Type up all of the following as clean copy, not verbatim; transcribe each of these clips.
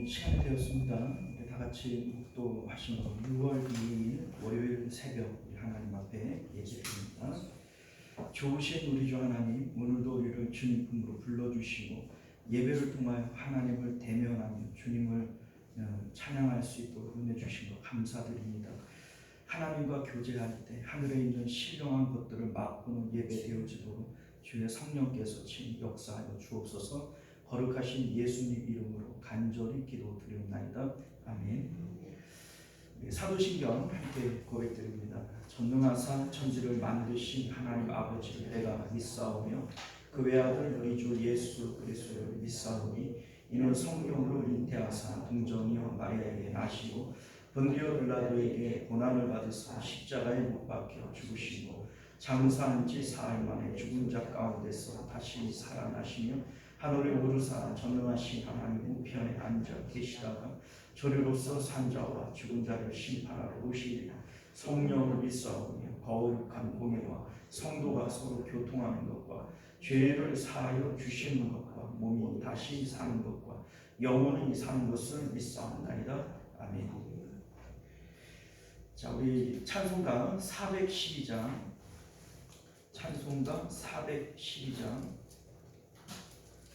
시간이 되었습니다. 우리 다 같이 묵도하시며 6월 2일 월요일 새벽 하나님 앞에 예배드립니다. 좋으신 우리 주 하나님, 오늘도 우리를 주님 품으로 불러주시고 예배를 통하여 하나님을 대면하며 주님을 찬양할 수 있도록 은혜 주신 것 감사드립니다. 하나님과 교제할 때 하늘에 있는 신령한 것들을 맛보는 예배 되어지도록 주의 성령께서 친히 역사하여 주옵소서. 거룩하신 예수님 이름으로 간절히 기도드리옵나이다. 아멘. 사도신경 함께 고백드립니다. 전능하사 천지를 만드신 하나님 아버지를 내가 믿사오며 그 외아들 우리 주 예수 그리스도를 믿사오니 이는 성령으로 잉태하사 동정이요 마리아에게 나시고 본디오 빌라도에게 고난을 받으사 십자가에 못 박혀 죽으시고 장사한 지 사흘 만에 죽은 자 가운데서 다시 살아나시며 하늘에 오르사 전능하신 하나님 우편에 앉아 계시다가 저리로서 산자와 죽은 자를 심판하러 오시리라. 성령을 믿사오며 거룩한 공예와 성도가 서로 교통하는 것과 죄를 사하여 주시는 것과 몸이 다시 사는 것과 영원히 사는 것을 믿사옵나이다. 아멘. 자, 우리 찬송가 412장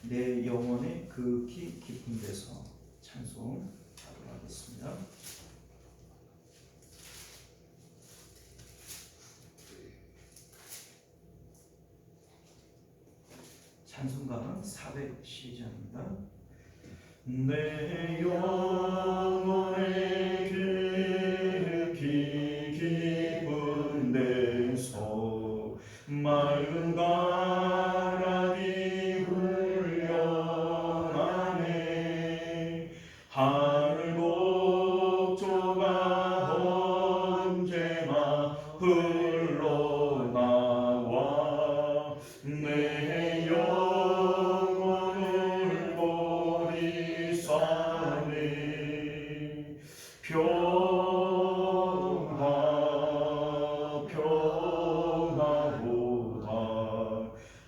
내 영혼의 극히 깊은 데서 찬송하도록 하겠습니다. 찬송가 412장입니다. 내 영혼의 극히 깊은 데서 맑은 바람이 불려가네. 하늘 곡조가 언제나 흘러나와 내 영혼을 보리사네. 평화로다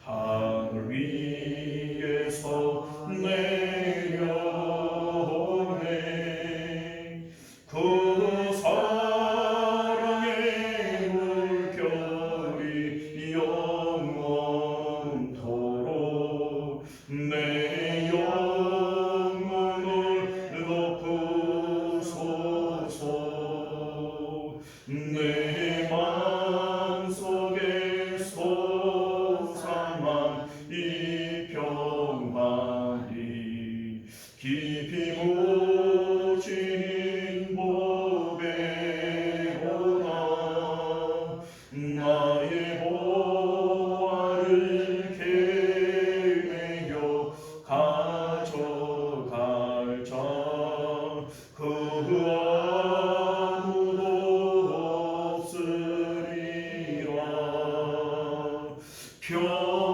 하늘 위에서 내려오네. 그 사랑의 물결이 영원토록 내 영혼을 높으소서. 내 마음속에 솟아난 이 평안이 깊이 묻힌 보배로다. 나의 보화를 캐내어 가져갈 자 그 아무도 없으리라. 평화로다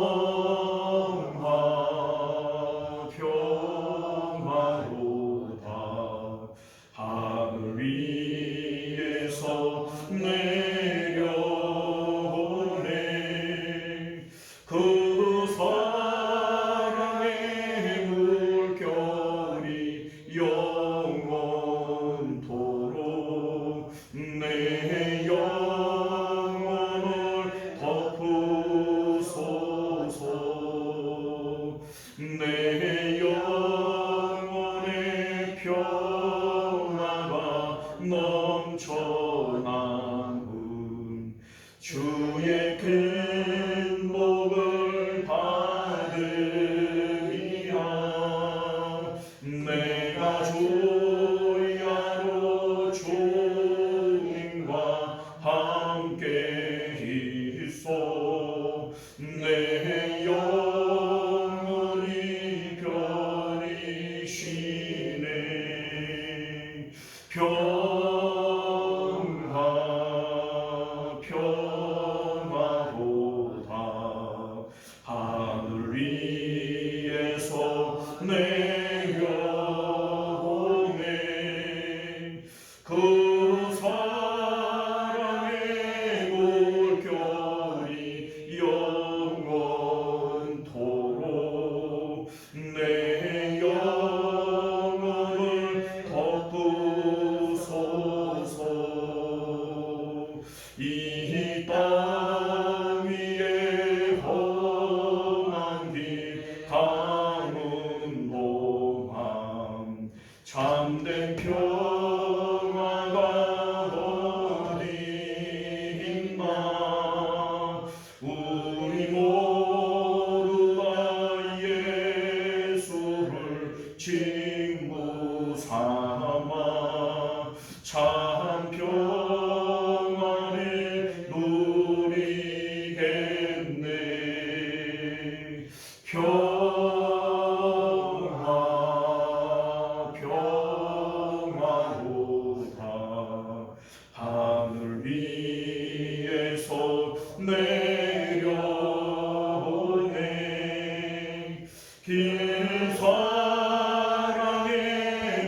하늘 위에서 내려오네. 그 사랑의 물결이 영원토록 내 영혼을 덮으소서. 내 영혼의 평화가 넘쳐나는 주의 큰 복을 받으리라. 내가 주야로 주님과 함께 있어. 내 영혼이 편히 쉬네. 평화로다 하늘 위에서 내려오네. 그 사랑의 물결이 영원토록 내 영혼을 참된 평화가 어디 있나. 우리 모두 다 예수를 친구 삼아 참 평안을 누리겠네. 평화로다. 하늘 위에서 내려오네. 긴 사랑의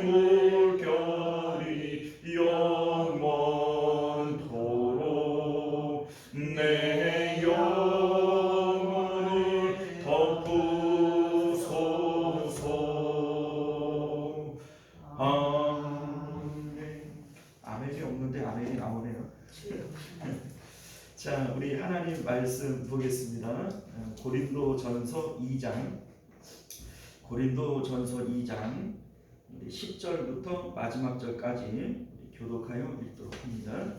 물결이 영원토록 내 영혼을 덮으소서. 아멘. 아멘이 없는데 아멘이 나오네요. 자, 우리 하나님 말씀 보겠습니다. 고린도전서 2장 10절부터 마지막 절까지 교독하여 읽도록 합니다.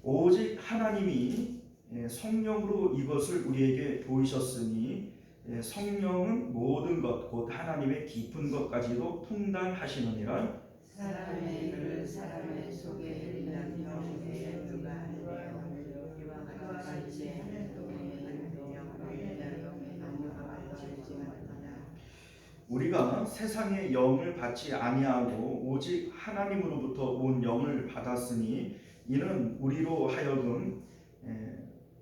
오직 하나님이 성령으로 이것을 우리에게 보이셨으니 성령은 모든 것 곧 하나님의 깊은 것까지도 통달하시느니라. 사람의 일을 사람의 속에 일난 영의 누가 하느냐. 이와 같이 행동의 영의 아무가 알지 못하냐. 우리가 세상의 영을 받지 아니하고 오직 하나님으로부터 온 영을 받았으니 이는 우리로 하여금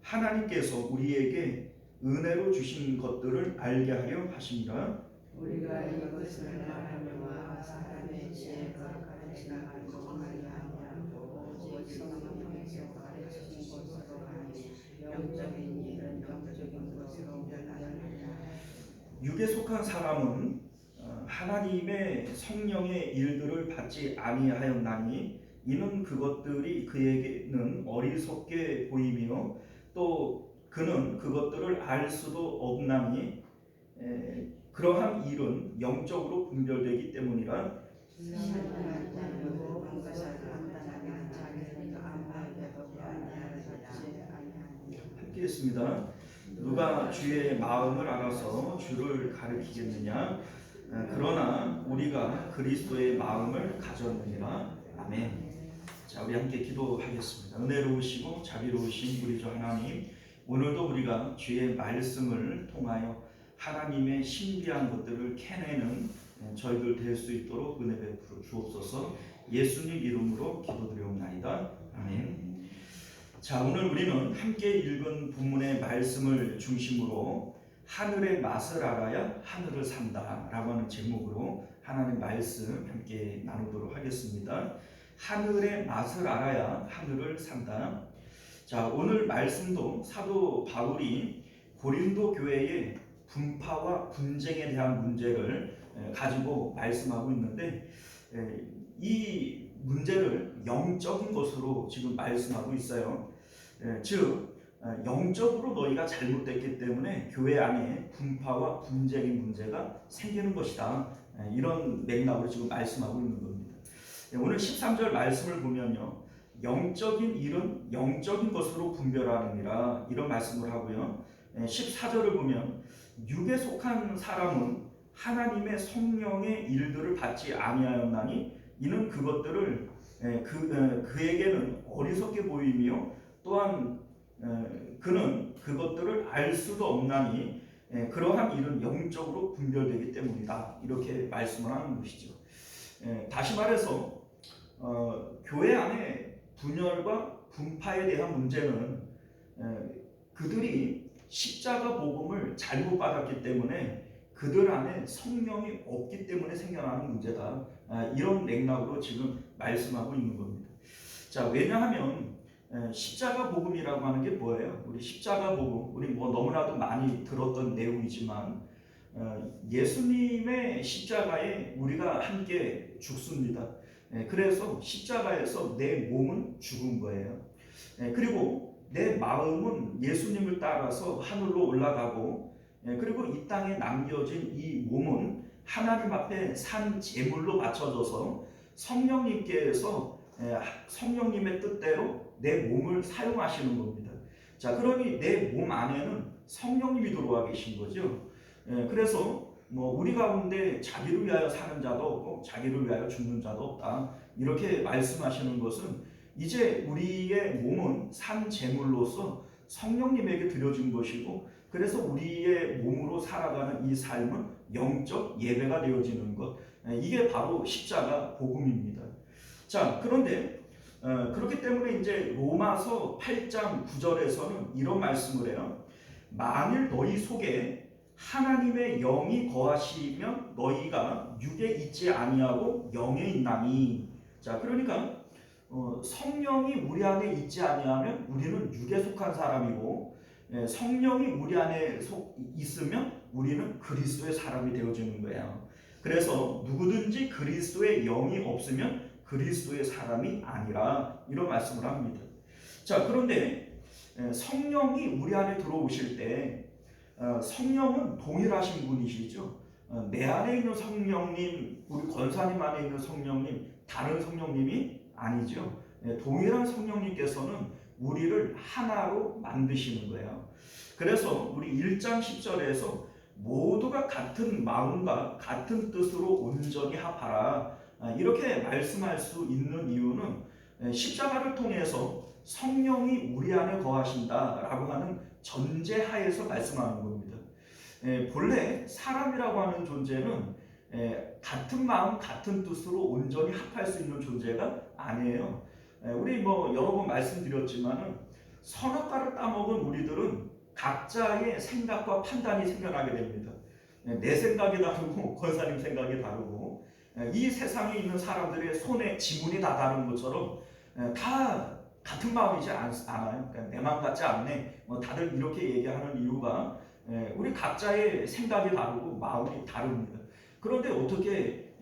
하나님께서 우리에게 은혜로 주신 것들을 알게 하려 하심이라. 우리가 이것을 말하려와 사람의 지혜가 가르치나 알고하지 아니하고 오직 성령께서 가르치신 것으로 하니 영적인 일은 영적인 것으로 변하느니라. 육에 속한 사람은 하나님의 성령의 일들을 받지 아니하였나니 이는 그것들이 그에게는 어리석게 보이며 또 그는 그것들을 알 수도 없나니 그러한 일은 영적으로 분별되기 때문이라. 함께 했습니다. 누가 주의 마음을 알아서 주를 가리키겠느냐. 그러나 우리가 그리스도의 마음을 가졌느니라. 아멘. 자, 우리 함께 기도하겠습니다. 은혜로우시고 자비로우신 우리 주 하나님, 오늘도 우리가 주의 말씀을 통하여 하나님의 신비한 것들을 캐내는 저희들 될 수 있도록 은혜 베풀어 주옵소서. 예수님 이름으로 기도드리옵나이다. 아멘. 자, 오늘 우리는 함께 읽은 본문의 말씀을 중심으로 하늘의 맛을 알아야 하늘을 산다 라고 하는 제목으로 하나님의 말씀 함께 나누도록 하겠습니다. 하늘의 맛을 알아야 하늘을 산다. 자, 오늘 말씀도 사도 바울이 고린도 교회의 분파와 분쟁에 대한 문제를 가지고 말씀하고 있는데 이 문제를 영적인 것으로 지금 말씀하고 있어요. 즉 영적으로 너희가 잘못됐기 때문에 교회 안에 분파와 분쟁의 문제가 생기는 것이다. 이런 맥락으로 지금 말씀하고 있는 겁니다. 오늘 13절 말씀을 보면요, 영적인 일은 영적인 것으로 분별하느니라 이런 말씀을 하고요. 14절을 보면 육에 속한 사람은 하나님의 성령의 일들을 받지 아니하였나니 이는 그것들을 그에게는 어리석게 보이며 또한 그는 그것들을 알 수도 없나니 그러한 일은 영적으로 분별되기 때문이다. 이렇게 말씀을 하는 것이죠. 다시 말해서 교회 안에 분열과 분파에 대한 문제는 그들이 십자가 복음을 잘못 받았기 때문에 그들 안에 성령이 없기 때문에 생겨나는 문제다. 이런 맥락으로 지금 말씀하고 있는 겁니다. 자, 왜냐하면 십자가 복음이라고 하는 게 뭐예요? 우리 십자가 복음, 우리 너무나도 많이 들었던 내용이지만 예수님의 십자가에 우리가 함께 죽습니다. 그래서 십자가에서 내 몸은 죽은 거예요. 그리고 내 마음은 예수님을 따라서 하늘로 올라가고 그리고 이 땅에 남겨진 이 몸은 하나님 앞에 산 제물로 바쳐져서 성령님께서 성령님의 뜻대로 내 몸을 사용하시는 겁니다. 자, 그러니 내 몸 안에는 성령님이 들어와 계신 거죠. 그래서 뭐 우리 가운데 자기를 위하여 사는 자도 없고 자기를 위하여 죽는 자도 없다, 이렇게 말씀하시는 것은 이제 우리의 몸은 산 제물로서 성령님에게 드려진 것이고, 그래서 우리의 몸으로 살아가는 이 삶은 영적 예배가 되어지는 것, 이게 바로 십자가 복음입니다. 자, 그런데 그렇기 때문에 이제 로마서 8장 9절에서는 이런 말씀을 해요. 만일 너희 속에 하나님의 영이 거하시면 너희가 육에 있지 아니하고 영에 있나니. 자, 그러니까 성령이 우리 안에 있지 아니하면 우리는 육에 속한 사람이고, 성령이 우리 안에 있으면 우리는 그리스도의 사람이 되어지는 거예요. 그래서 누구든지 그리스도의 영이 없으면 그리스도의 사람이 아니라, 이런 말씀을 합니다. 자, 그런데 성령이 우리 안에 들어오실 때 성령은 동일하신 분이시죠. 내 안에 있는 성령님, 우리 권사님 안에 있는 성령님, 다른 성령님이 아니죠. 동일한 성령님께서는 우리를 하나로 만드시는 거예요. 그래서 우리 1장 10절에서 모두가 같은 마음과 같은 뜻으로 온전히 합하라, 이렇게 말씀할 수 있는 이유는 십자가를 통해서 성령이 우리 안에 거하신다라고 하는 전제하에서 말씀하는 겁니다. 본래 사람이라고 하는 존재는 같은 마음 같은 뜻으로 온전히 합할 수 있는 존재가 아니에요. 우리 뭐 여러 번 말씀드렸지만은 선악과를 따먹은 우리들은 각자의 생각과 판단이 생겨나게 됩니다. 내 생각이 다르고 권사님 생각이 다르고, 이 세상에 있는 사람들의 손에 지문이 다 다른 것처럼 다 같은 마음이지 않아요. 그러니까 내 마음 같지 않네, 다들 이렇게 얘기하는 이유가 우리 각자의 생각이 다르고 마음이 다릅니다. 그런데 어떻게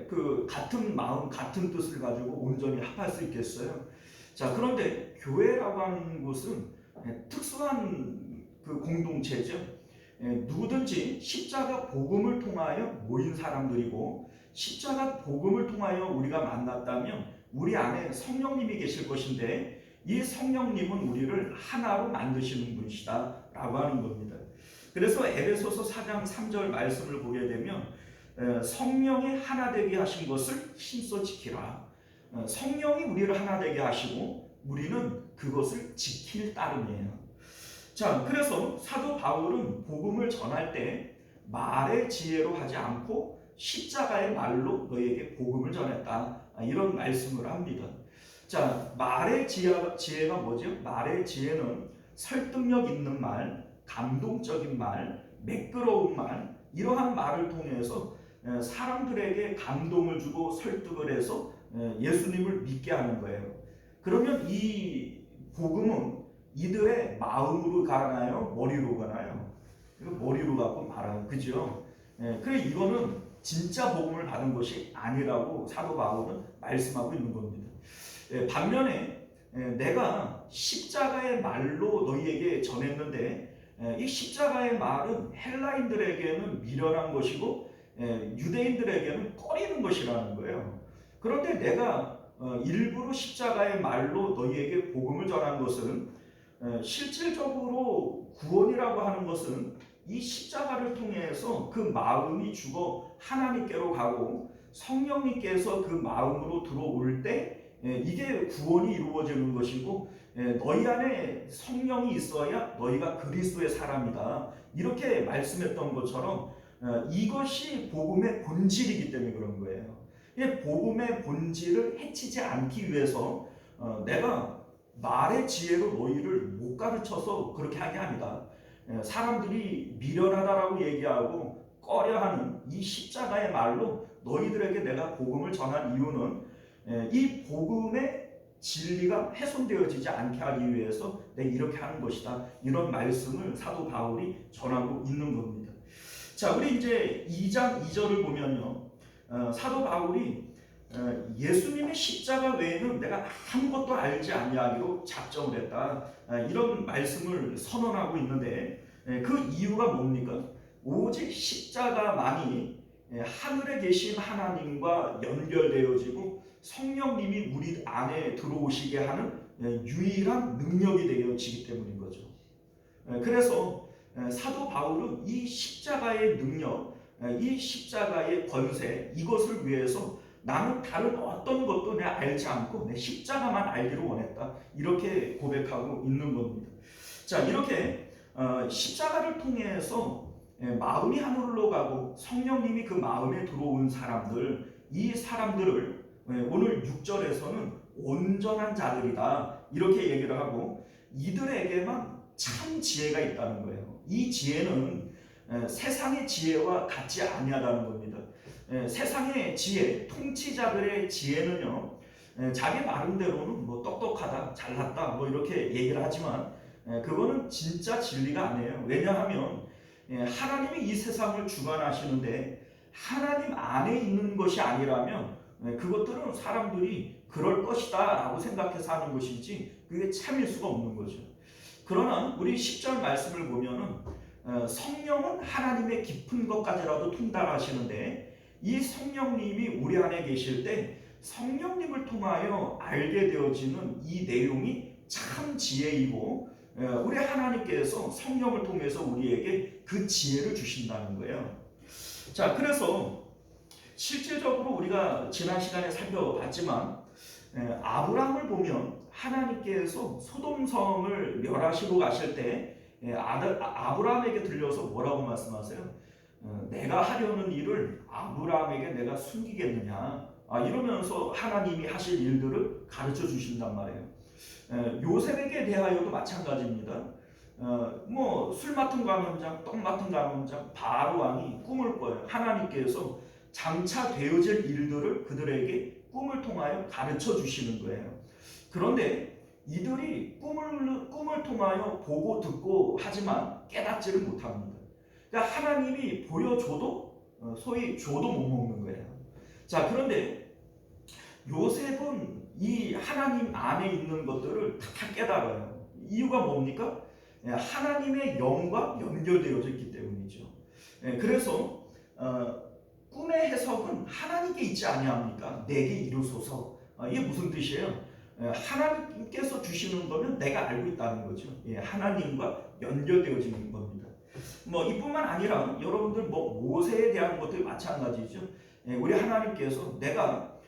그 같은 마음 같은 뜻을 가지고 온전히 합할 수 있겠어요? 자, 그런데 교회라고 하는 곳은 특수한 그 공동체죠. 누구든지 십자가 복음을 통하여 모인 사람들이고, 십자가 복음을 통하여 우리가 만났다면 우리 안에 성령님이 계실 것인데, 이 성령님은 우리를 하나로 만드시는 분이시다 라고 하는 겁니다. 그래서 에베소서 4장 3절 말씀을 보게 되면 성령이 하나 되게 하신 것을 힘써 지키라. 성령이 우리를 하나 되게 하시고 우리는 그것을 지킬 따름이에요. 자, 그래서 사도 바울은 복음을 전할 때 말의 지혜로 하지 않고 십자가의 말로 너희에게 복음을 전했다, 이런 말씀을 합니다. 자, 말의 지혜가 뭐죠? 말의 지혜는 설득력 있는 말, 감동적인 말, 매끄러운 말, 이러한 말을 통해서 사람들에게 감동을 주고 설득을 해서 예수님을 믿게 하는 거예요. 그러면 이 복음은 이들의 마음으로 가나요? 머리로 가나요? 머리로 갖고 말아요. 그죠? 그래, 이거는 진짜 복음을 받은 것이 아니라고 사도 바울은 말씀하고 있는 겁니다. 반면에 내가 십자가의 말로 너희에게 전했는데, 이 십자가의 말은 헬라인들에게는 미련한 것이고 유대인들에게는 꺼리는 것이라는 거예요. 그런데 내가 일부러 십자가의 말로 너희에게 복음을 전한 것은, 실질적으로 구원이라고 하는 것은 이 십자가를 통해서 그 마음이 죽어 하나님께로 가고 성령님께서 그 마음으로 들어올 때 이게 구원이 이루어지는 것이고, 너희 안에 성령이 있어야 너희가 그리스도의 사람이다, 이렇게 말씀했던 것처럼 이것이 복음의 본질이기 때문에 그런 거예요. 복음의 본질을 해치지 않기 위해서 내가 말의 지혜로 너희를 못 가르쳐서 그렇게 한 게 아니다. 사람들이 미련하다라고 얘기하고 꺼려하는 이 십자가의 말로 너희들에게 내가 복음을 전한 이유는 이 복음의 진리가 훼손되어지지 않게 하기 위해서 내가 이렇게 하는 것이다, 이런 말씀을 사도 바울이 전하고 있는 겁니다. 자, 우리 이제 2장 2절을 보면요, 사도 바울이 예수님의 십자가 외에는 내가 아무것도 알지 아니하기로 작정을 했다, 이런 말씀을 선언하고 있는데, 그 이유가 뭡니까? 오직 십자가만이 하늘에 계신 하나님과 연결되어지고 성령님이 우리 안에 들어오시게 하는 유일한 능력이 되어지기 때문인 거죠. 그래서 사도 바울은 이 십자가의 능력, 이 십자가의 권세, 이것을 위해서 나는 다른 어떤 것도 내가 알지 않고 내 십자가만 알기를 원했다, 이렇게 고백하고 있는 겁니다. 자, 이렇게 십자가를 통해서 마음이 하늘로 가고 성령님이 그 마음에 들어온 사람들, 이 사람들을 오늘 6절에서는 온전한 자들이다, 이렇게 얘기를 하고, 이들에게만 참 지혜가 있다는 거예요. 이 지혜는 세상의 지혜와 같지 아니하다는 겁니다. 세상의 지혜, 통치자들의 지혜는요, 자기 나름대로는 뭐 똑똑하다, 잘났다, 뭐 이렇게 얘기를 하지만 그거는 진짜 진리가 아니에요. 왜냐하면 하나님이 이 세상을 주관하시는데 하나님 안에 있는 것이 아니라면 그것들은 사람들이 그럴 것이다 라고 생각해서 하는 것이지 그게 참일 수가 없는 거죠. 그러나 우리 10절 말씀을 보면은 성령은 하나님의 깊은 것까지라도 통달하시는데, 이 성령님이 우리 안에 계실 때 성령님을 통하여 알게 되어지는 이 내용이 참 지혜이고, 우리 하나님께서 성령을 통해서 우리에게 그 지혜를 주신다는 거예요. 자, 그래서 실제적으로 우리가 지난 시간에 살펴봤지만 아브라함을 보면 하나님께서 소돔성을 멸하시고 가실 때 아브라함에게 들려서 뭐라고 말씀하세요? 내가 하려는 일을 아브라함에게 내가 숨기겠느냐, 이러면서 하나님이 하실 일들을 가르쳐 주신단 말이에요. 요셉에게 대하여도 마찬가지입니다. 뭐 술 맡은 감염장, 떡 맡은 감염장 바로 왕이 꿈을 꿔요. 하나님께서 장차 되어질 일들을 그들에게 꿈을 통하여 가르쳐 주시는 거예요. 그런데 이들이 꿈을 통하여 보고 듣고 하지만 깨닫지를 못합니다. 그러니까 하나님이 보여줘도 소위 줘도 못 먹는 거예요. 자, 그런데 요셉은 이 하나님 안에 있는 것들을 다 깨달아요. 이유가 뭡니까? 하나님의 영과 연결되어져 있기 때문이죠. 그래서 꿈의 해석은 하나님께 있지 아니합니까? 내게 이루소서. 이게 무슨 뜻이에요? 하나님께서 주시는 거면 내가 알고 있다는 거죠. 하나님과 연결되어지는 겁니다. 뭐 이뿐만 아니라 여러분들 뭐 모세에 대한 것도 마찬가지죠. 우리 하나님께서 내가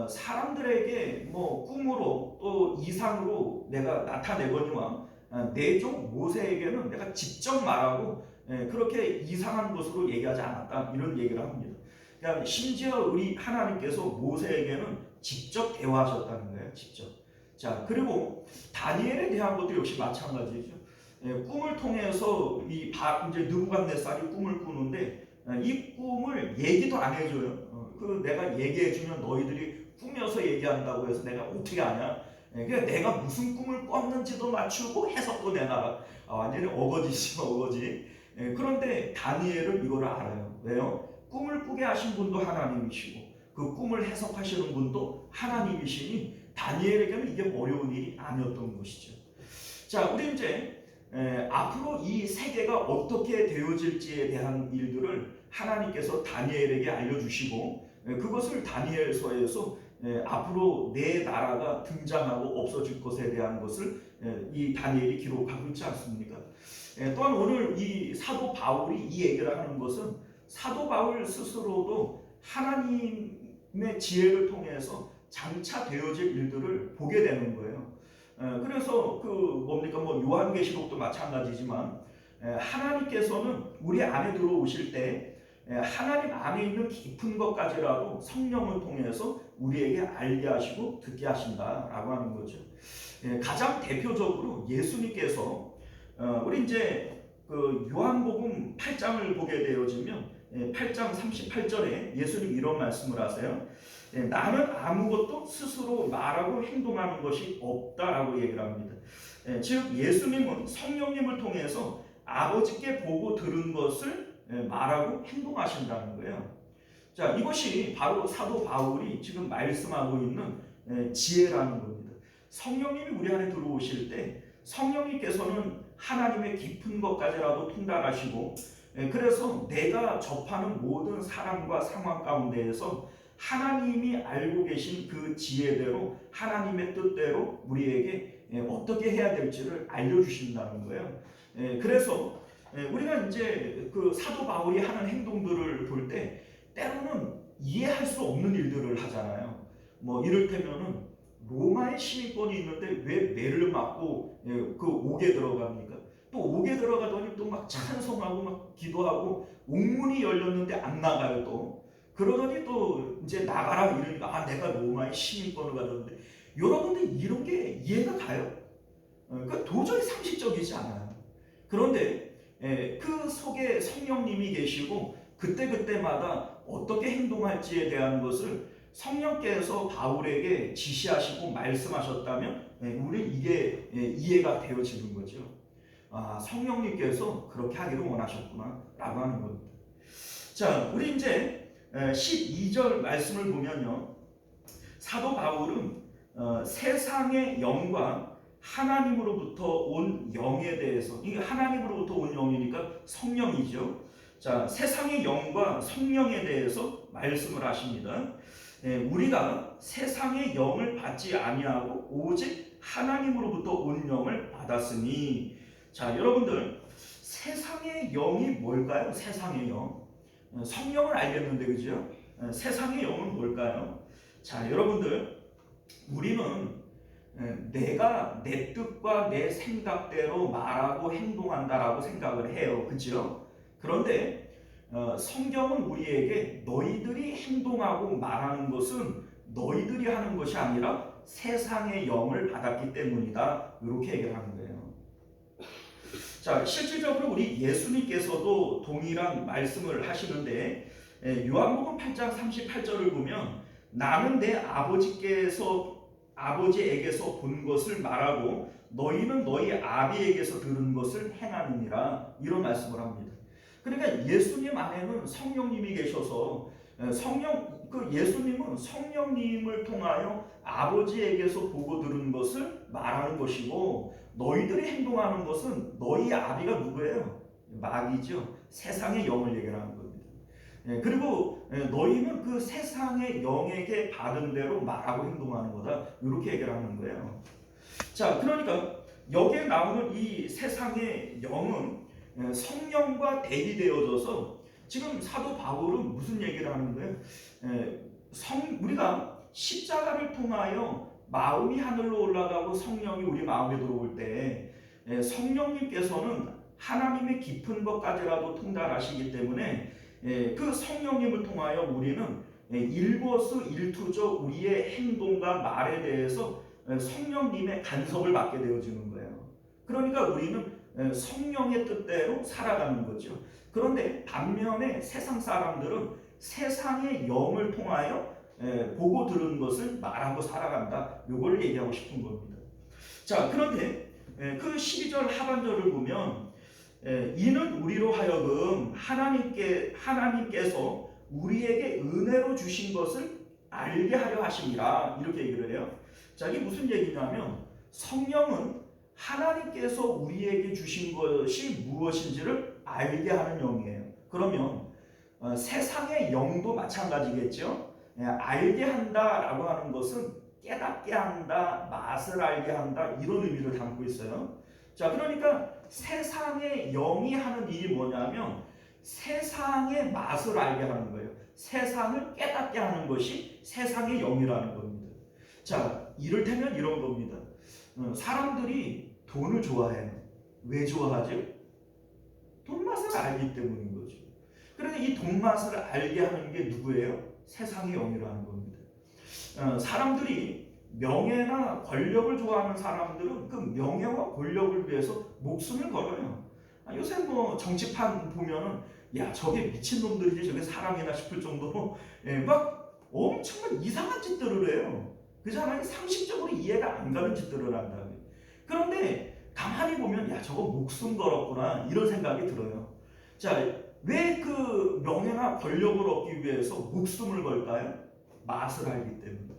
사람들에게 뭐 꿈으로 또 이상으로 내가 나타내거니와 내 종 모세에게는 내가 직접 말하고 그렇게 이상한 것으로 얘기하지 않았다, 이런 얘기를 합니다. 그러니까 심지어 우리 하나님께서 모세에게는 직접 대화하셨다는 거예요. 직접. 자, 그리고 다니엘에 대한 것도 역시 마찬가지죠. 꿈을 통해서 이제 느부갓네살이 꿈을 꾸는데 이 꿈을 얘기도 안 해줘요. 그 내가 얘기해주면 너희들이 꾸며서 얘기한다고 해서 내가 어떻게 아냐? 그러니까 내가 무슨 꿈을 꿨는지도 맞추고 해석도 내놔라. 완전히 어거지죠, 어거지. 그런데 다니엘은 이걸 알아요. 왜요? 꿈을 꾸게 하신 분도 하나님이시고 그 꿈을 해석하시는 분도 하나님이시니 다니엘에게는 이게 어려운 일이 아니었던 것이죠. 자, 우리 이제 앞으로 이 세계가 어떻게 되어질지에 대한 일들을 하나님께서 다니엘에게 알려주시고 그것을 다니엘서에서 앞으로 내 나라가 등장하고 없어질 것에 대한 것을 이 다니엘이 기록하고 있지 않습니까? 또한 오늘 이 사도 바울이 이 얘기를 하는 것은 사도 바울 스스로도 하나님의 지혜를 통해서 장차 되어질 일들을 보게 되는 거예요. 그래서 뭐 요한계시록도 마찬가지지만 하나님께서는 우리 안에 들어오실 때 하나님 안에 있는 깊은 것까지라도 성령을 통해서 우리에게 알게 하시고 듣게 하신다라고 하는 거죠. 가장 대표적으로 예수님께서 우리 이제 요한복음 8장을 보게 되어지면 8장 38절에 예수님 이런 말씀을 하세요. 나는 아무것도 스스로 말하고 행동하는 것이 없다라고 얘기를 합니다. 즉 예수님은 성령님을 통해서 아버지께 보고 들은 것을 말하고 행동하신다는 거예요. 자, 이것이 바로 사도 바울이 지금 말씀하고 있는 지혜라는 겁니다. 성령님이 우리 안에 들어오실 때 성령님께서는 하나님의 깊은 것까지라도 통달하시고 그래서 내가 접하는 모든 사람과 상황 가운데에서 하나님이 알고 계신 그 지혜대로 하나님의 뜻대로 우리에게 어떻게 해야 될지를 알려주신다는 거예요. 그래서 우리가 이제 그 사도 바울이 하는 행동들을 볼 때 때로는 이해할 수 없는 일들을 하잖아요. 뭐 이를테면은 로마의 시민권이 있는데 왜 매를 맞고 그 옥에 들어갑니까? 또 옥에 들어가더니 또 막 찬송하고 막 기도하고 옥문이 열렸는데 안 나가요 또. 그러더니 또 이제 나가라 이러니까 아 내가 로마의 시민권을 가졌는데 여러분들 이런 게 이해가 가요? 그 도저히 상식적이지 않아요. 그런데 그 속에 성령님이 계시고 그때그때마다 어떻게 행동할지에 대한 것을 성령께서 바울에게 지시하시고 말씀하셨다면 우리는 이게 이해가 되어지는 거죠. 아, 성령님께서 그렇게 하기를 원하셨구나 라고 하는 겁니다. 자, 우리 이제 12절 말씀을 보면요, 사도 바울은 세상의 영과 하나님으로부터 온 영에 대해서, 이게 하나님으로부터 온 영이니까 성령이죠. 자, 세상의 영과 성령에 대해서 말씀을 하십니다. 우리가 세상의 영을 받지 아니하고 오직 하나님으로부터 온 영을 받았으니. 자, 여러분들 세상의 영이 뭘까요? 세상의 영. 성령을 알겠는데 그죠? 세상의 영은 뭘까요? 자, 여러분들 우리는 내가 내 뜻과 내 생각대로 말하고 행동한다라고 생각을 해요. 그죠? 그런데 성경은 우리에게 너희들이 행동하고 말하는 것은 너희들이 하는 것이 아니라 세상의 영을 받았기 때문이다. 이렇게 얘기를 하는 거예요. 자, 실질적으로 우리 예수님께서도 동일한 말씀을 하시는데 요한복음 8장 38절을 보면 나는 내 아버지에게서 본 것을 말하고 너희는 너희 아비에게서 들은 것을 행하느니라 이런 말씀을 합니다. 그러니까 예수님 안에는 성령님이 계셔서 예수님은 성령님을 통하여 아버지에게서 보고 들은 것을 말하는 것이고 너희들이 행동하는 것은 너희 아비가 누구예요? 마귀죠. 세상의 영을 얘기하는 겁니다. 그리고 너희는 그 세상의 영에게 받은 대로 말하고 행동하는 거다. 이렇게 얘기를 하는 거예요. 자, 그러니까 여기에 나오는 이 세상의 영은 성령과 대비되어져서 지금 사도 바울은 무슨 얘기를 하는 거예요? 우리가 십자가를 통하여 마음이 하늘로 올라가고 성령이 우리 마음에 들어올 때 성령님께서는 하나님의 깊은 것까지라도 통달하시기 때문에 그 성령님을 통하여 우리는 일거수일투족 우리의 행동과 말에 대해서 성령님의 간섭을 받게 되어지는 거예요. 그러니까 우리는 성령의 뜻대로 살아가는 거죠. 그런데 반면에 세상 사람들은 세상의 영을 통하여 보고 들은 것을 말하고 살아간다. 이걸 얘기하고 싶은 겁니다. 자, 그런데 그 12절 하반절을 보면 이는 우리로 하여금 하나님께서 우리에게 은혜로 주신 것을 알게 하려 하심이라 이렇게 얘기를 해요. 자, 이게 무슨 얘기냐면 성령은 하나님께서 우리에게 주신 것이 무엇인지를 알게 하는 영이에요. 그러면 세상의 영도 마찬가지겠죠. 알게 한다라고 하는 것은 깨닫게 한다, 맛을 알게 한다 이런 의미를 담고 있어요. 자, 그러니까 세상의 영이 하는 일이 뭐냐면 세상의 맛을 알게 하는 거예요. 세상을 깨닫게 하는 것이 세상의 영이라는 겁니다. 자, 이를테면 이런 겁니다. 사람들이 돈을 좋아해요. 왜 좋아하죠? 돈 맛을 알기 때문인 거죠. 그런데 이 돈 맛을 알게 하는 게 누구예요? 세상의 영이라는 겁니다. 사람들이 명예나 권력을 좋아하는 사람들은 그 명예와 권력을 위해서 목숨을 걸어요. 요새 뭐 정치판 보면은 야 저게 미친놈들이지 저게 사람이나 싶을 정도로 막 엄청난 이상한 짓들을 해요. 그잖아요. 상식적으로 이해가 안 가는 짓들을 한다. 그런데 가만히 보면 야 저거 목숨 걸었구나 이런 생각이 들어요. 자, 왜 그 명예나 권력을 얻기 위해서 목숨을 걸까요? 맛을 알기 때문에.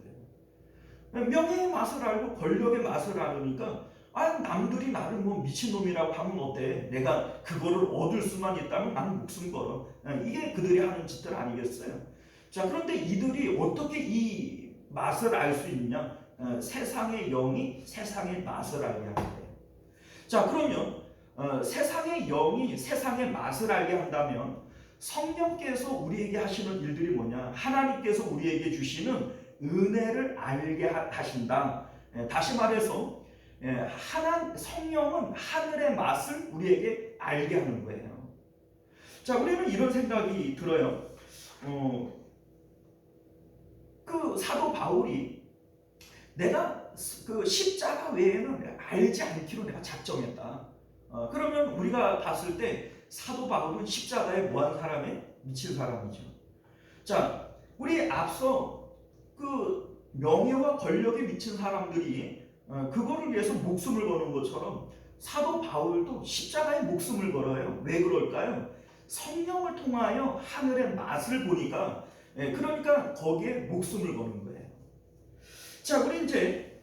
명예의 맛을 알고 권력의 맛을 알으니까 남들이 나를 뭐 미친놈이라고 하면 어때? 내가 그거를 얻을 수만 있다면 나는 목숨 걸어. 이게 그들이 하는 짓들 아니겠어요? 자, 그런데 이들이 어떻게 이 맛을 알 수 있냐? 세상의 영이 세상의 맛을 알게 하는 거예요. 자, 그러면 세상의 영이 세상의 맛을 알게 한다면 성령께서 우리에게 하시는 일들이 뭐냐? 하나님께서 우리에게 주시는 은혜를 알게 하신다. 다시 말해서 성령은 하늘의 맛을 우리에게 알게 하는 거예요. 자, 우리는 이런 생각이 들어요. 그 사도 바울이 내가 그 십자가 외에는 알지 않기로 내가 작정했다. 그러면 우리가 봤을 때 사도 바울은 십자가에 뭐한 사람이? 미친 사람이죠. 자, 우리 앞서 그 명예와 권력에 미친 사람들이 그거를 위해서 목숨을 거는 것처럼 사도 바울도 십자가에 목숨을 걸어요. 왜 그럴까요? 성령을 통하여 하늘의 맛을 보니까, 그러니까 거기에 목숨을 거는 거예요. 자, 우리 이제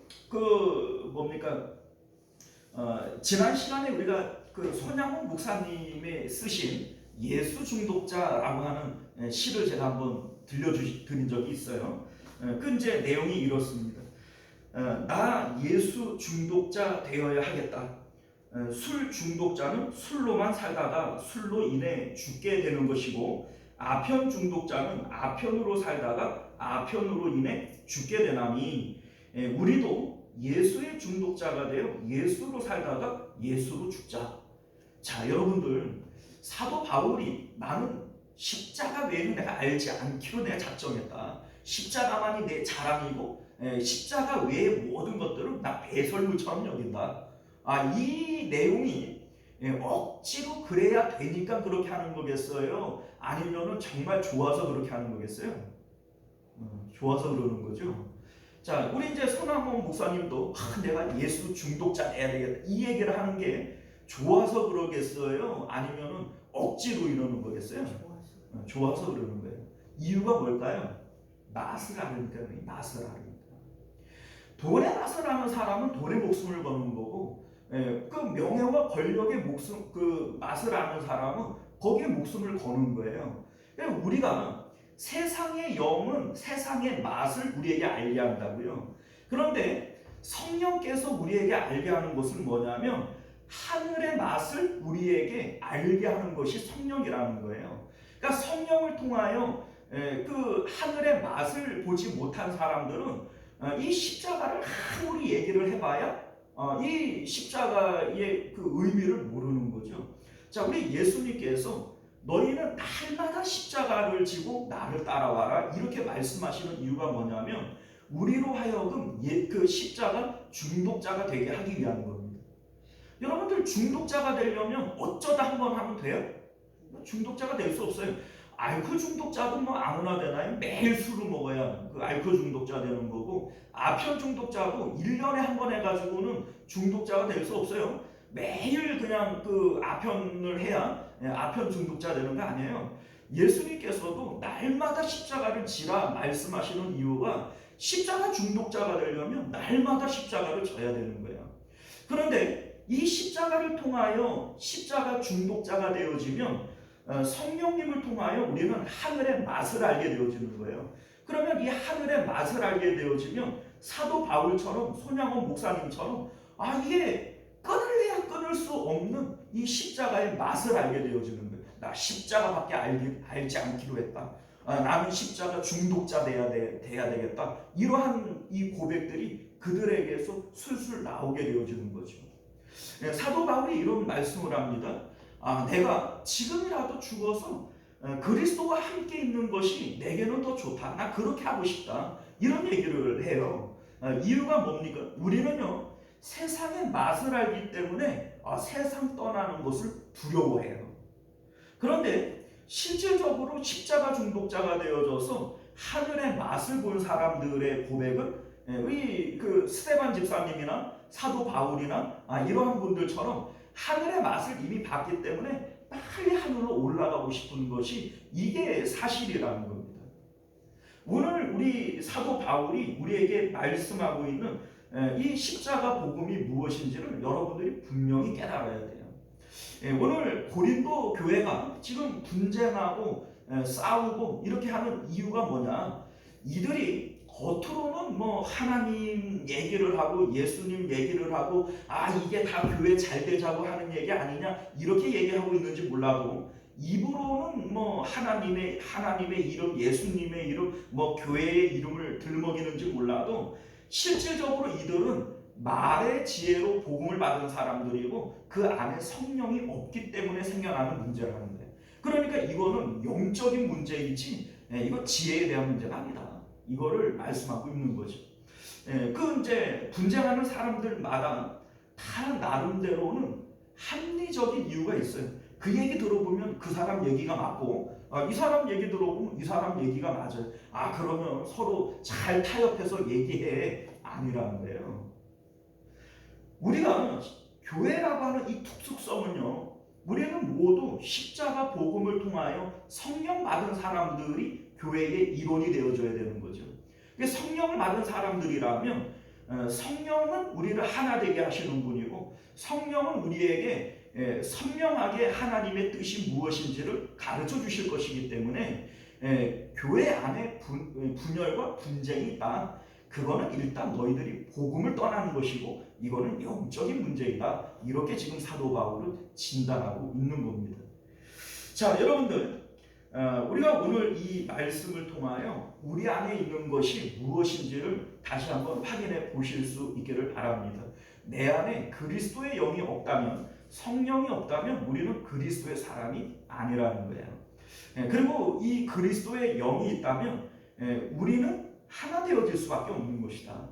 지난 시간에 우리가 그 손양훈 목사님의 쓰신 예수 중독자라고 하는 시를 제가 한번 들려드린 적이 있어요. 그 이제 내용이 이렇습니다. 나 예수 중독자 되어야 하겠다. 술 중독자는 술로만 살다가 술로 인해 죽게 되는 것이고, 아편 중독자는 아편으로 살다가 아편으로 인해 죽게 되나니, 우리도 예수의 중독자가 되어 예수로 살다가 예수로 죽자. 자, 여러분들, 사도 바울이 나는 십자가 외에는 내가 알지 않기로 내가 작정했다. 십자가만이 내 자랑이고 십자가 외의 모든 것들은 나 배설물처럼 여긴다. 이 내용이 억지로 그래야 되니까 그렇게 하는 거겠어요? 아니면은 정말 좋아서 그렇게 하는 거겠어요? 좋아서 그러는 거죠. 자, 우리 이제 손학원 목사님도 내가 예수 중독자 돼야 되겠다 이 얘기를 하는 게 좋아서 그러겠어요? 아니면은 억지로 이러는 거겠어요? 좋아서 그러는 거예요. 이유가 뭘까요? 맛을 아니까, 맛을 아니까. 돈의 맛을 아는 사람은 돈의 목숨을 거는 거고, 그 명예와 권력의 그 맛을 아는 사람은 거기에 목숨을 거는 거예요. 그러니까 우리가 세상의 영은 세상의 맛을 우리에게 알게 한다고요. 그런데 성령께서 우리에게 알게 하는 것은 뭐냐면 하늘의 맛을 우리에게 알게 하는 것이 성령이라는 거예요. 그러니까 성령을 통하여 그 하늘의 맛을 보지 못한 사람들은 이 십자가를 아무리 얘기를 해봐야 이 십자가의 그 의미를 모르는 거죠. 자, 우리 예수님께서 너희는 날마다 십자가를 지고 나를 따라와라 이렇게 말씀하시는 이유가 뭐냐면 우리로 하여금 그 십자가 중독자가 되게 하기 위한 겁니다. 여러분들 중독자가 되려면 어쩌다 한번 하면 돼요? 중독자가 될 수 없어요. 알코올 중독자도 뭐 아무나 되나요? 매일 술을 먹어야 그 알코올 중독자 되는 거고, 아편 중독자도 1년에 한 번 해가지고는 중독자가 될 수 없어요. 매일 그냥 그 아편을 해야 아편 중독자 되는 거 아니에요. 예수님께서도 날마다 십자가를 지라 말씀하시는 이유가 십자가 중독자가 되려면 날마다 십자가를 져야 되는 거예요. 그런데 이 십자가를 통하여 십자가 중독자가 되어지면 성령님을 통하여 우리는 하늘의 맛을 알게 되어지는 거예요. 그러면 이 하늘의 맛을 알게 되어지면 사도 바울처럼 손양원 목사님처럼 이게 끊을래야 끊을 수 없는 이 십자가의 맛을 알게 되어지는 거예요. 나 십자가밖에 알지 않기로 했다. 나는 십자가 중독자 돼야 되겠다. 이러한 이 고백들이 그들에게서 술술 나오게 되어지는 거죠. 사도 바울이 이런 말씀을 합니다. 내가 지금이라도 죽어서 그리스도와 함께 있는 것이 내게는 더 좋다. 나 그렇게 하고 싶다. 이런 얘기를 해요. 이유가 뭡니까? 우리는요 세상의 맛을 알기 때문에 세상 떠나는 것을 두려워해요. 그런데 실질적으로 십자가 중독자가 되어져서 하늘의 맛을 본 사람들의 고백은 우리 그 스데반 집사님이나 사도 바울이나 이러한 분들처럼 하늘의 맛을 이미 봤기 때문에 빨리 하늘로 올라가고 싶은 것이 이게 사실이라는 겁니다. 오늘 우리 사도 바울이 우리에게 말씀하고 있는 이 십자가 복음이 무엇인지를 여러분들이 분명히 깨달아야 돼요. 오늘 고린도 교회가 지금 분쟁하고 싸우고 이렇게 하는 이유가 뭐냐? 이들이 겉으로는 뭐 하나님 얘기를 하고 예수님 얘기를 하고 이게 다 교회 잘 되자고 하는 얘기 아니냐 이렇게 얘기하고 있는지 몰라도 입으로는 뭐 하나님의 이름, 예수님의 이름, 뭐 교회의 이름을 들먹이는지 몰라도 실질적으로 이들은 말의 지혜로 복음을 받은 사람들이고 그 안에 성령이 없기 때문에 생겨나는 문제라는 거예요. 그러니까 이거는 영적인 문제이지 이거 지혜에 대한 문제가 아니다. 이거를 말씀하고 있는 거죠. 그 이제 분쟁하는 사람들마다 다 나름대로는 합리적인 이유가 있어요. 그 얘기 들어보면 그 사람 얘기가 맞고 이 사람 얘기 들어보면 이 사람 얘기가 맞아요. 그러면 서로 잘 타협해서 얘기해. 아니라는 거예요. 우리가 교회라고 하는 이 특수성은요, 우리는 모두 십자가 복음을 통하여 성령 받은 사람들이 교회의 일원이 되어줘야 되는 거죠. 성령을 받은 사람들이라면 성령은 우리를 하나 되게 하시는 분이고 성령은 우리에게 선명하게 하나님의 뜻이 무엇인지를 가르쳐 주실 것이기 때문에 교회 안에 분열과 분쟁이 있다. 그거는 일단 너희들이 복음을 떠나는 것이고 이거는 영적인 문제이다. 이렇게 지금 사도 바울은 진단하고 있는 겁니다. 자, 여러분들 우리가 오늘 이 말씀을 통하여 우리 안에 있는 것이 무엇인지를 다시 한번 확인해 보실 수 있기를 바랍니다. 내 안에 그리스도의 영이 없다면, 성령이 없다면 우리는 그리스도의 사람이 아니라는 거예요. 그리고 이 그리스도의 영이 있다면 우리는 하나 되어질 수밖에 없는 것이다.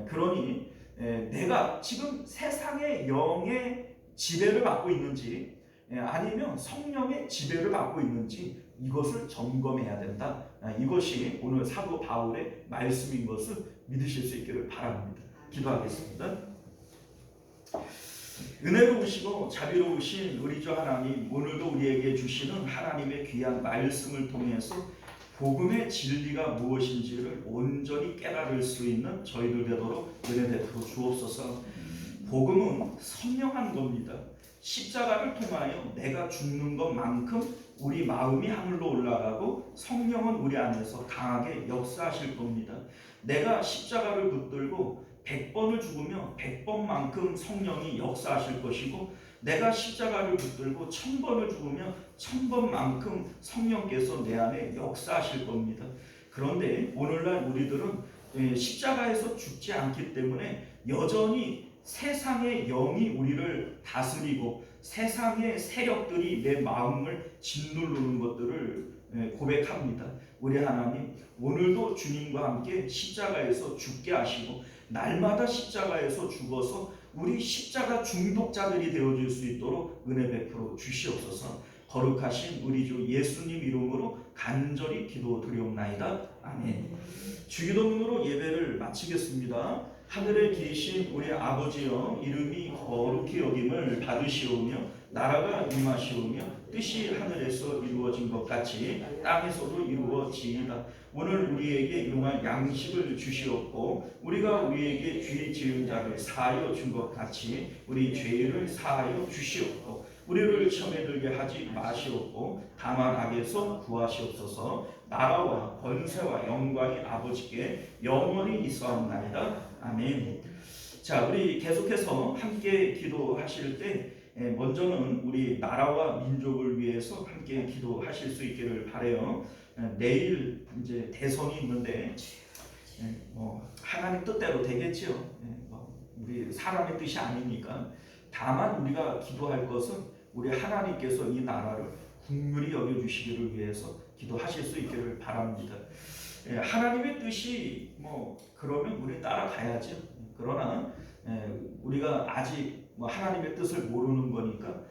그러니 내가 지금 세상의 영의 지배를 받고 있는지 아니면 성령의 지배를 받고 있는지 이것을 점검해야 된다. 이것이 오늘 사도 바울의 말씀인 것을 믿으실 수 있기를 바랍니다. 기도하겠습니다. 은혜로우시고 자비로우신 우리 주 하나님, 오늘도 우리에게 주시는 하나님의 귀한 말씀을 통해서 복음의 진리가 무엇인지를 온전히 깨달을 수 있는 저희들 되도록 은혜 베풀어 주옵소서. 복음은 선명한 겁니다. 십자가를 통하여 내가 죽는 것만큼 우리 마음이 하늘로 올라가고 성령은 우리 안에서 강하게 역사하실 겁니다. 내가 십자가를 붙들고 100번을 죽으며 100번만큼 성령이 역사하실 것이고 내가 십자가를 붙들고 1000번을 죽으며 1000번만큼 성령께서 내 안에 역사하실 겁니다. 그런데 오늘날 우리들은 십자가에서 죽지 않기 때문에 여전히 세상의 영이 우리를 다스리고 세상의 세력들이 내 마음을 짓누르는 것들을 고백합니다. 우리 하나님, 오늘도 주님과 함께 십자가에서 죽게 하시고 날마다 십자가에서 죽어서 우리 십자가 중독자들이 되어줄 수 있도록 은혜 베풀어 주시옵소서. 거룩하신 우리 주 예수님 이름으로 간절히 기도드리옵나이다. 아멘. 주기도문으로 예배를 마치겠습니다. 하늘에 계신 우리 아버지여, 이름이 거룩히 여김을 받으시오며 나라가 임하시오며 뜻이 하늘에서 이루어진 것 같이 땅에서도 이루어지이다. 오늘 우리에게 용할 양식을 주시옵고 우리가 우리에게 죄 지은 자를 사하여 준 것 같이 우리 죄를 사하여 주시옵고 우리를 시험에 들게 하지 마시옵고 다만 악에서 구하시옵소서. 나라와 권세와 영광이 아버지께 영원히 있사옵나이다. 아멘. 자, 우리 계속해서 함께 기도하실 때 먼저는 우리 나라와 민족을 위해서 함께 기도하실 수 있기를 바라요. 내일 이제 대선이 있는데 하나님 뜻대로 되겠지요. 우리 사람의 뜻이 아니니까. 다만 우리가 기도할 것은 우리 하나님께서 이 나라를 긍휼히 여겨주시기를 위해서 기도하실 수 있기를 바랍니다. 하나님의 뜻이 그러면 우리 따라가야죠. 그러나 우리가 아직 하나님의 뜻을 모르는 거니까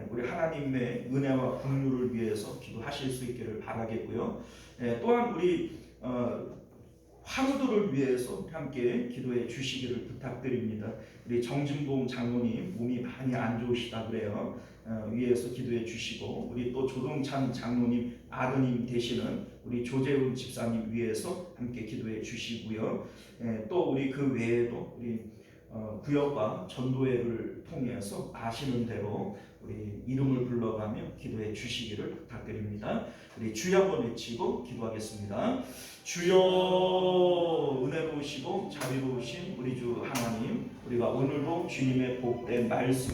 우리 하나님의 은혜와 긍휼을 위해서 기도하실 수 있기를 바라겠고요. 또한 우리 화루들을 위해서 함께 기도해 주시기를 부탁드립니다. 우리 정진봉 장로님 몸이 많이 안 좋으시다 그래요. 위에서 기도해 주시고 우리 또 조동찬 장로님 아드님 되시는 우리 조재훈 집사님 위해서 함께 기도해 주시고요. 또 우리 그 외에도 우리 구역과 전도회를 통해서 아시는 대로 우리 이름을 불러가며 기도해 주시기를 부탁드립니다. 우리 주여 한번 외치고 기도하겠습니다. 주여, 은혜로우시고 자비로우신 우리 주 하나님, 우리가 오늘도 주님의 복된 말씀